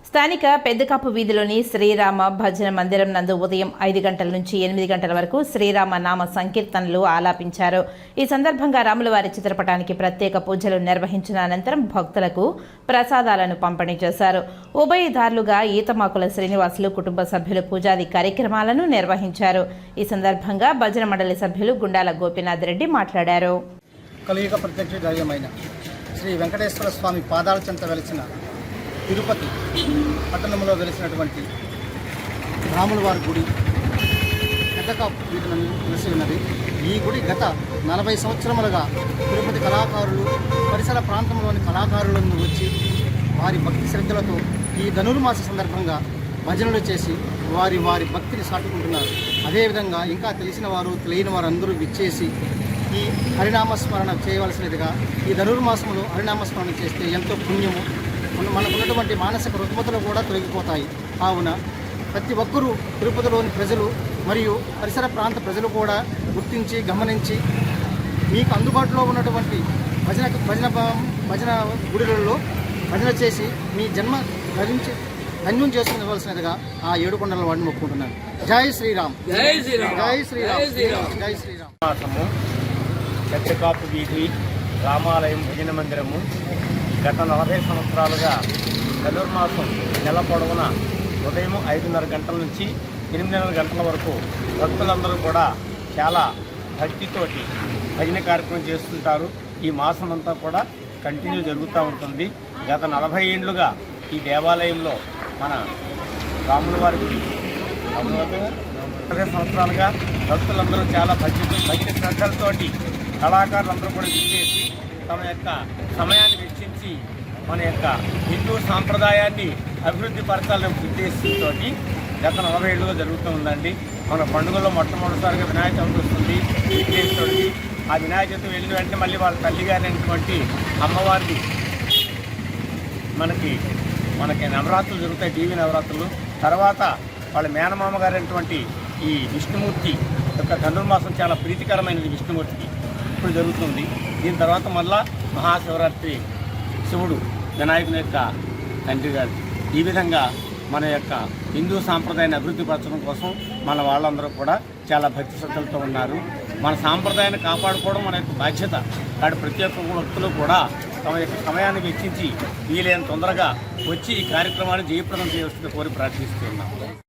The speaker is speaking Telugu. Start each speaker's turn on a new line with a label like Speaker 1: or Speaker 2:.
Speaker 1: స్థానిక పెద్దకాపు వీధిలోని శ్రీరామ భజన మందిరం నందు ఉదయం 5 గంటల నుంచి 8 గంటల వరకు శ్రీరామ నామ సంకీర్తనలు ఆలాపించారు. ఈ సందర్భంగా రాములవారి చిత్రపటానికి ప్రత్యేక పూజలు నిర్వహించిన అనంతరం భక్తులకు ప్రసాదాలను పంపిణీ చేశారు. ఉభయదారులుగా ఈతమాకుల శ్రీనివాసులు కుటుంబ సభ్యులు పూజాది కార్యక్రమాలను నిర్వహించారు. ఈ సందర్భంగా భజన మండలి సభ్యులు గుండాల గోపీనాథ్ రెడ్డి మాట్లాడారు.
Speaker 2: కలియుగ ప్రత్యక్ష దైవమైన శ్రీ వెంకటేశ్వర స్వామి పాదాల చెంత వెలిసిన తిరుపతి పట్టణంలో వెలిసినటువంటి రాములవారి గుడి పెద్దకాపు వీధిలో వెలిసి ఉన్నది. ఈ గుడి గత 40 సంవత్సరములుగా తిరుపతి కళాకారులు పరిసర ప్రాంతంలోని కళాకారులను వచ్చి వారి భక్తి శ్రద్ధలతో ఈ ధనుర్మాస సందర్భంగా భజనలు చేసి వారి భక్తిని సాటుకుంటున్నారు. అదేవిధంగా ఇంకా తెలిసిన వారు తెలియని వారు అందరూ విచ్చేసి ఈ హరినామస్మరణ చేయవలసినదిగా ఈ ధనుర్మాసంలో హరినామస్మరణ చేస్తే ఎంతో పుణ్యము, మనకున్నటువంటి మానసిక రుగ్మతలు కూడా తొలగిపోతాయి. కావున ప్రతి ఒక్కరూ తిరుపతిలోని ప్రజలు మరియు పరిసర ప్రాంత ప్రజలు కూడా గుర్తించి గమనించి మీకు అందుబాటులో ఉన్నటువంటి భజన గుడిలలో భజన చేసి మీ జన్మ ధన్యం చేసుకునవలసినదిగా ఆ ఏడుకొండల వాడిని మొక్కుకుంటున్నాను. జై శ్రీరామ్, జై శ్రీరామ్, జై శ్రీరామ్, జై శ్రీరామ్.
Speaker 3: పెద్దకాపు వీధి రామాలయం భజన మందిరము గత 40 సంవత్సరాలుగా ధనుర్మాసం నెల పొడవున ఉదయం 5:30 గంటల నుంచి 8:30 గంటల వరకు భక్తులందరూ కూడా చాలా భక్తితోటి భజన కార్యక్రమం చేస్తుంటారు. ఈ మాసం అంతా కూడా కంటిన్యూ జరుగుతూ ఉంటుంది. గత 40 ఏళ్లుగా ఈ దేవాలయంలో మన రాములవారి 40 సంవత్సరాలుగా భక్తులందరూ చాలా భక్తి శ్రద్ధలతోటి కళాకారులందరూ కూడా విచ్చేసి తమ యొక్క సమయాన్ని వెచ్చించి మన యొక్క హిందూ సాంప్రదాయాన్ని అభివృద్ధి పరచాలనే ఉద్దేశంతో గత 40 ఏళ్ళుగా జరుగుతూ ఉందండి. మన పండుగలో మొట్టమొదటిసారిగా వినాయక చవితి వస్తుంది విఘ్నేశ్వరుడికి. ఆ వినాయక చవితి వెళ్ళిన వెంటనే మళ్ళీ వాళ్ళ తల్లిగారైనటువంటి అమ్మవారికి మనకి నవరాత్రులు జరుగుతాయి, దేవీ నవరాత్రులు. తర్వాత వాళ్ళ మేనమామ గారైనటువంటి ఈ విష్ణుమూర్తి యొక్క ధనుర్మాసం చాలా ప్రీతికరమైనది విష్ణుమూర్తికి ఇప్పుడు జరుగుతుంది. దీని తర్వాత మళ్ళా మహాశివరాత్రి శివుడు వినాయకుని యొక్క తండ్రి గారు. ఈ విధంగా మన యొక్క హిందూ సాంప్రదాయాన్ని అభివృద్ధి పరచడం కోసం మన వాళ్ళందరూ కూడా చాలా భక్తి శ్రద్ధలతో ఉన్నారు. మన సాంప్రదాయాన్ని కాపాడుకోవడం మన యొక్క బాధ్యత. కాబట్టి ప్రతి ఒక్క భక్తులు కూడా తమ యొక్క సమయాన్ని వెచ్చించి వీలైన తొందరగా వచ్చి ఈ కార్యక్రమాన్ని జయప్రదం చేయవలసిందిగా కోరి ప్రార్థిస్తున్నాం.